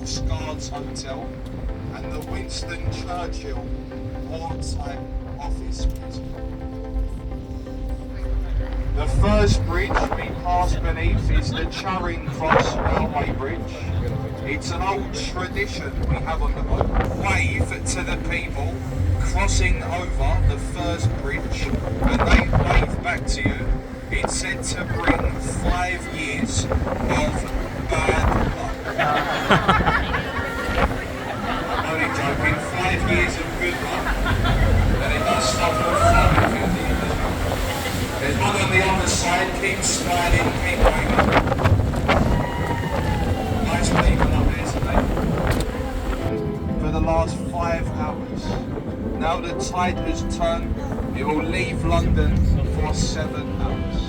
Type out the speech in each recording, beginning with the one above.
Horse Guards Hotel and the Winston Churchill wartime office prison. The first bridge we pass beneath is the Charing Cross Railway Bridge. It's an old tradition we have on the boat. Wave to the people crossing over the first bridge, and they wave back to you. It's said to bring 5 years of bad luck. I'm only joking, 5 years of good luck, and it does stop with flying through the end as well. There's one on the other side, keep smiling, keep waving. Nice people up there today. For the last 5 hours. Now the tide has turned, it will leave London for 7 hours.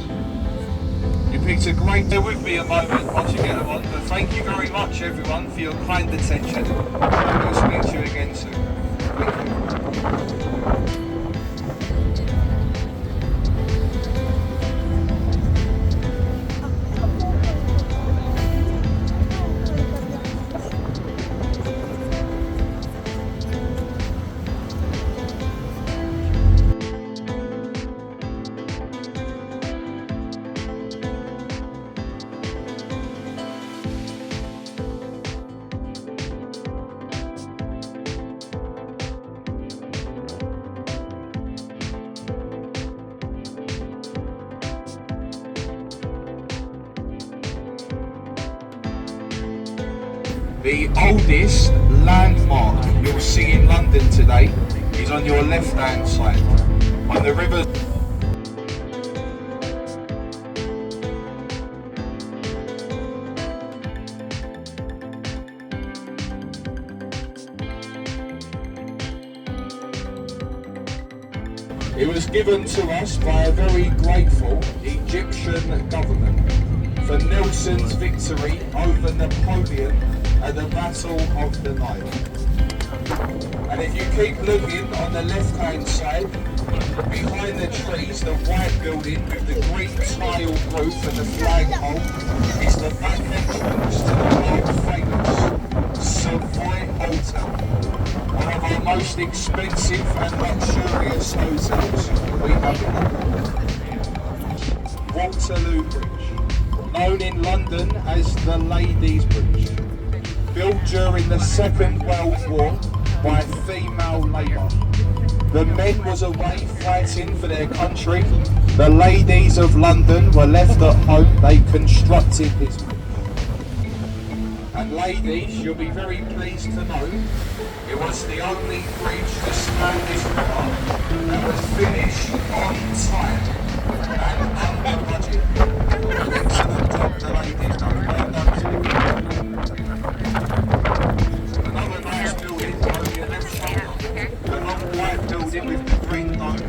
You picked a great day with me a moment once you get them on, but thank you very much everyone for your kind attention. I will speak to you again soon. Thank you. The oldest landmark you'll see in London today is on your left-hand side, on the river. It was given to us by a very grateful Egyptian government for Nelson's victory over Napoleon at the Battle of the Nile. And if you keep looking on the left-hand side, behind the trees, the white building with the green tile roof and the flagpole is the back entrance to the world-famous Savoy Hotel, one of our most expensive and luxurious hotels we have in London. Waterloo Bridge, known in London as the Ladies' Bridge. Built during the Second World War by female labour. The men was away fighting for their country. The ladies of London were left at home. They constructed this bridge. And ladies, you'll be very pleased to know, it was the only bridge to span this river that was finished on time and under budget. Excellent job to ladies, done. Well done to you. Another nice building on your left shoulder. The long white building with the green dome,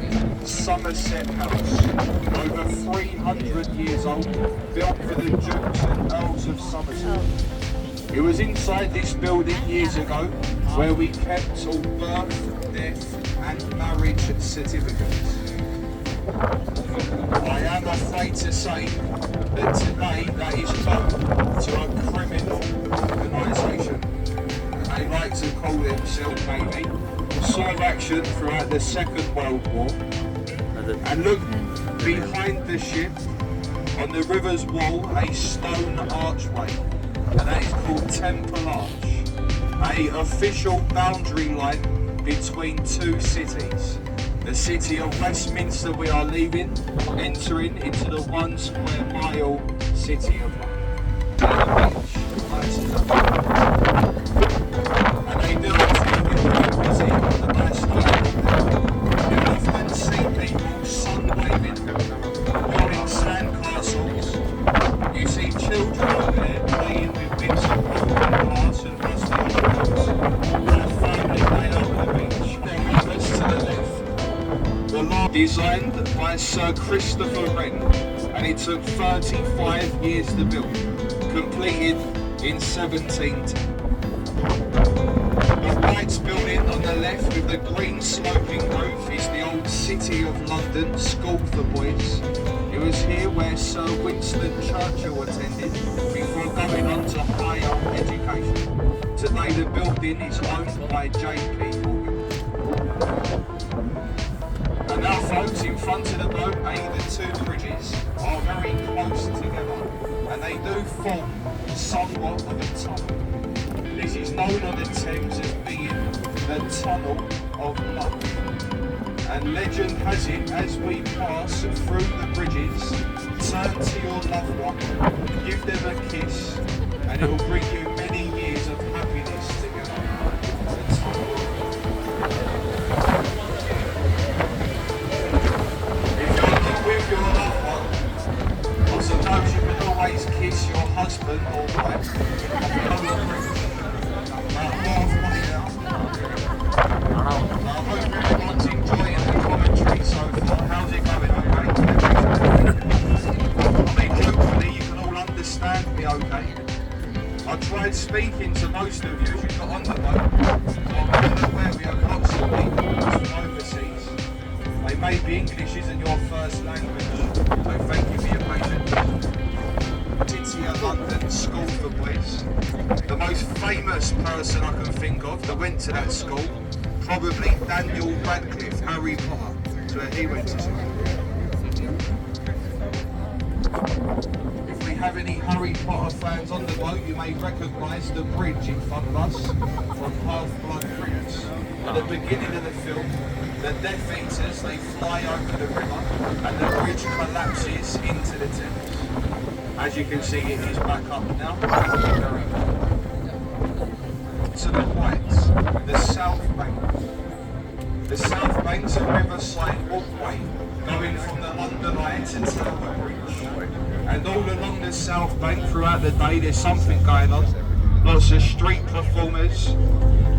Somerset House. Over 300 years old, built for the Dukes and Earls of Somerset. It was inside this building years ago where we kept all birth, death and marriage certificates. I am afraid to say that today that is known to a criminal organisation. They like to call themselves maybe. Saw action throughout the Second World War. And look behind the ship on the river's wall, a stone archway. And that is called Temple Arch, a official boundary line between two cities. The city of Westminster we are leaving, entering into the 1 square mile city of London. And they do it with the busy on the national anthem. You often see people sun-waving, building sand-castles. You see children over there playing with bits of broken glass and rusty objects. And a family day on the beach. Their neighbours to the left. The law designed by Sir Christopher Wren, and it took 35 years to build, completed in 1710. The White's building on the left with the green sloping roof is the old City of London School for Boys. It was here where Sir Winston Churchill attended before going on to higher education. To say the building is owned by JP Morgan. And now folks, in front of the boat, the two bridges are very close together and they do form somewhat of a tunnel. This is known on the Thames as being the Tunnel of Love. And legend has it, as we pass through the bridges, turn to your loved one, give them a kiss, and it will bring you many years of happiness together. If you're not with your loved one, I suppose you can always kiss your husband or wife over the bridge. I hope everyone's enjoying the commentary so far. How's it going, okay? I mean, hopefully you can all understand me okay. I tried speaking to most of you as you got on the boat, so I'm well aware we have lots of people from overseas. They may be English isn't your first language, so thank you for your patience. City of London School for Boys. The most famous person I can think of that went to that school, probably Daniel Radcliffe, Harry Potter. So he went to school. If we have any Harry Potter fans on the boat, you may recognise the bridge in front of us from Half-Blood Prince. At the beginning of the film, the Death Eaters, they fly over the river and the bridge collapses into the Thames. As you can see, it is back up now. Very good. To the right, the South Bank. The South Bank's a riverside walkway going from the London Eye to Tower Bridge. And all along the South Bank throughout the day there's something going on. Lots of street performers,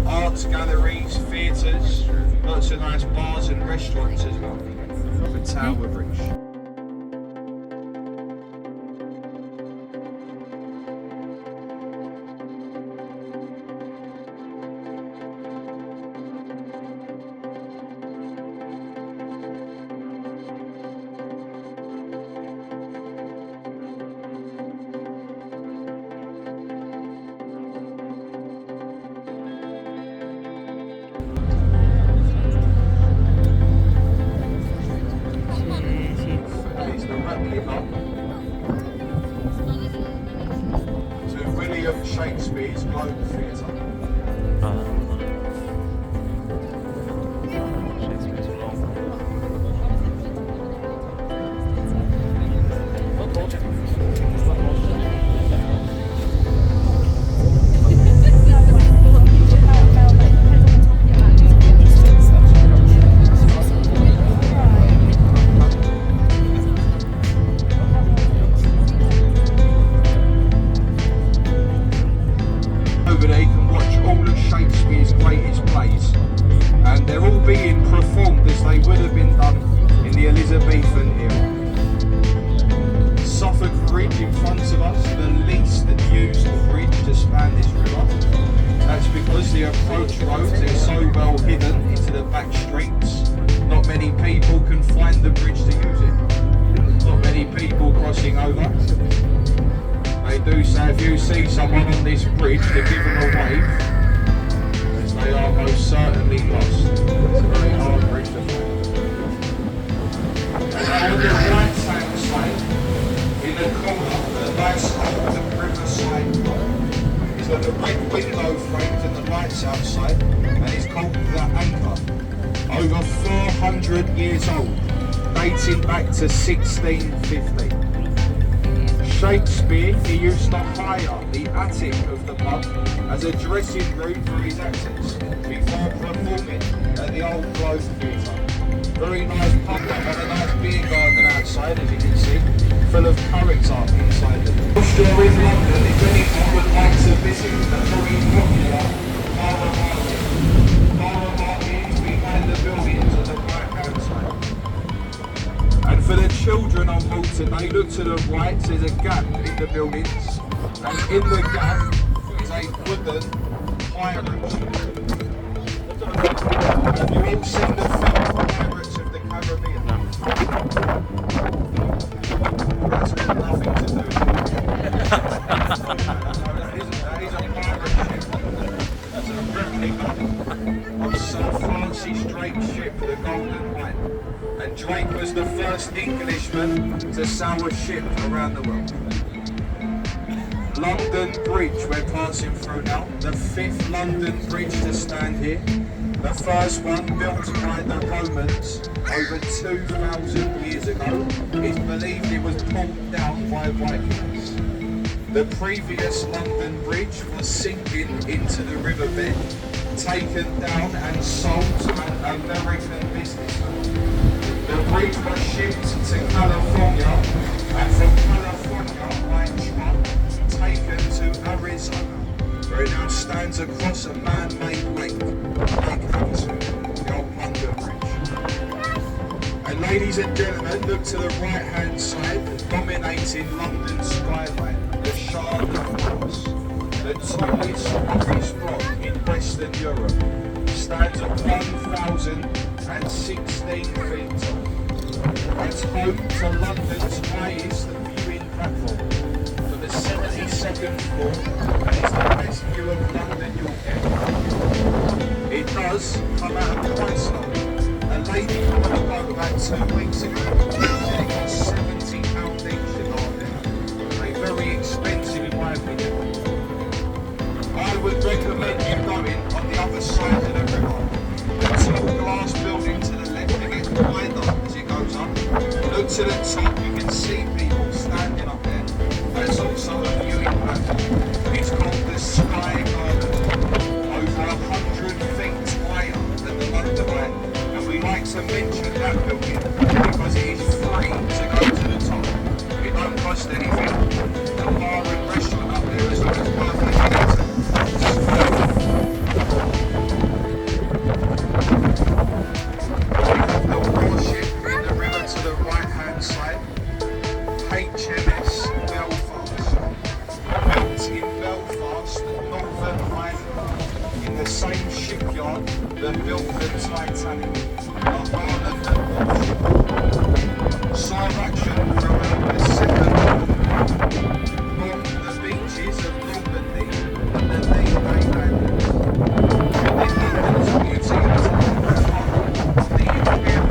arts galleries, theatres, lots of nice bars and restaurants as well. The Tower Bridge. To William Shakespeare's Globe Theatre. Being performed as they would have been done in the Elizabethan era. Suffolk Bridge in front of us, the least used bridge to span this river. That's because the approach roads are so well hidden into the back streets. Not many people can find the bridge to use it. Not many people crossing over. They do say if you see someone on this bridge to give them a wave, they are most certainly lost. It's a very hard bridge to find. And on the right hand side, in the corner, the nice open riverside road, is got the red window frames and the lights outside, and it's called the Anchor. Over 400 years old, dating back to 1650. Shakespeare, he used to hire the attic of the pub as a dressing room for his actors before performing at the Old Globe Theatre. Very nice pub, and a nice beer garden outside, as you can see, full of currants up inside them. If you're in London, if anyone would like to visit the very popular Borough Market. Borough Market is behind the buildings on the right-hand side. And for the children on board today, look to the right, there's a gap in the buildings, and in the gap is a wooden pirate ship. Have you all seen the film Pirates of the Caribbean? That's got nothing to do with it. No, that is a pirate ship. It's a replica of Sir Francis Drake's ship, the Golden Hind. And Drake was the first Englishman to sail a ship around the world. London Bridge we're passing through now, the 5th London Bridge to stand here. The first one built by the Romans over 2,000 years ago. It's believed it was pulled down by Vikings. The previous London Bridge was sinking into the riverbed, taken down and sold to an American businessman. The bridge was shipped to California, and from California by truck taken to Arizona, where it now stands across a man-made lake, Lake Havasu, the old London Bridge. And ladies and gentlemen, look to the right-hand side, dominating London's skyline, the Shard of Cross, the tallest office block in Western Europe, stands at 1,016 feet tall. It's home to London's highest viewing platform for the 72nd floor, and it's the best view of London you'll ever. It does come out of Chrysler. A lady on the boat about 2 weeks ago said it cost £70 each to go on there. A very expensive in my opinion. I would recommend you going on the other side of the river. The tall glass building to the left, it gets wider as it goes up. Look to the top, you can see people standing up there. There's also a viewing platform. It's called the Sky Garden, over 100 feet higher than the London Eye. And we like to mention that building because it is free to go to the top. It don't cost anything. The bar and restaurant up there is always perfect. HMS Belfast, built in Belfast, Northern Ireland, in the same shipyard that built the Titanic, not Ireland and Side action throughout the second on the beaches of Normandy and the D-Day landings. The England's museums are part of the Imperial.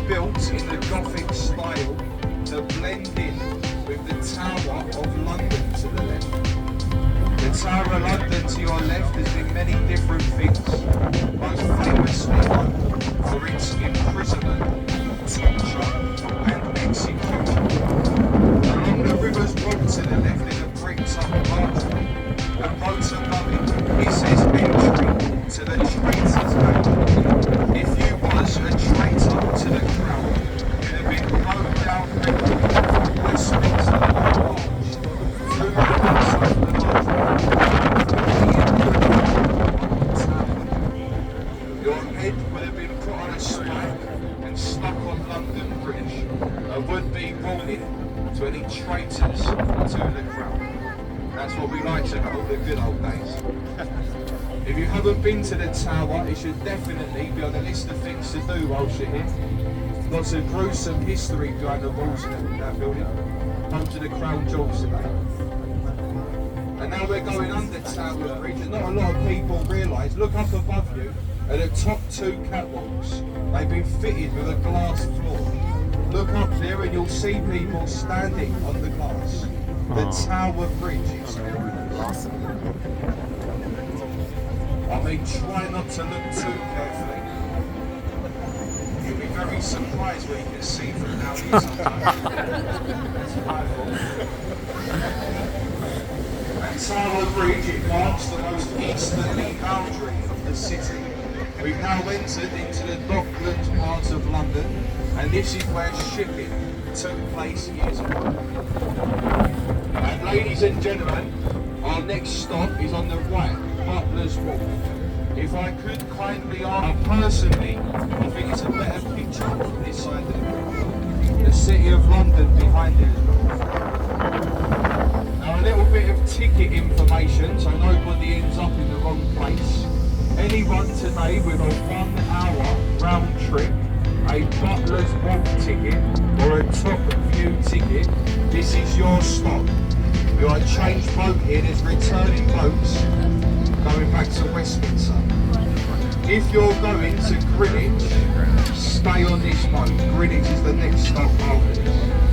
Built in the Gothic style to blend in with the Tower of London to the left. The Tower of London to your left has been many different things, most famously known for its imprisonment, torture and execution. Along the river's road to the left is a bricked up archway. The motor going, it says entry to the Traitors' Gate. If you was a traitor to the crown, you'd have been blown down from Westminster Arch through the outside of the arch. Your head would have been put on a spike and stuck on London Bridge, a would-be warning to any traitors to the crown. That's what we like to call the good old days. If you haven't been to the tower, it should definitely be on the list of things to do whilst you're here. Lots of gruesome history behind the walls of that building. Come to the Crown Jewels today. And now we're going under Tower Bridge, and not a lot of people realise, look up above you, at the top 2 catwalks. They've been fitted with a glass floor. Look up there and you'll see people standing on the glass. The Tower Bridge experience. Awesome. I mean, try not to look too carefully. You'll be very surprised what you can see from now here sometimes. And Tower Bridge, it marks the most easterly boundary of the city. We've now entered into the Docklands part of London, and this is where shipping took place years ago. And ladies and gentlemen, our next stop is on the right, Butler's Walk. If I could kindly ask, personally, I think it's a better picture from this side of the bridge. The city of London behind it as well. Now, a little bit of ticket information so nobody ends up in the wrong place. Anyone today with a 1 hour round trip, a Butler's Walk ticket or a Top View ticket, this is your stop. You are change boat here, there's returning boats going back to Westminster. If you're going to Greenwich, stay on this boat. Greenwich is the next stop after this.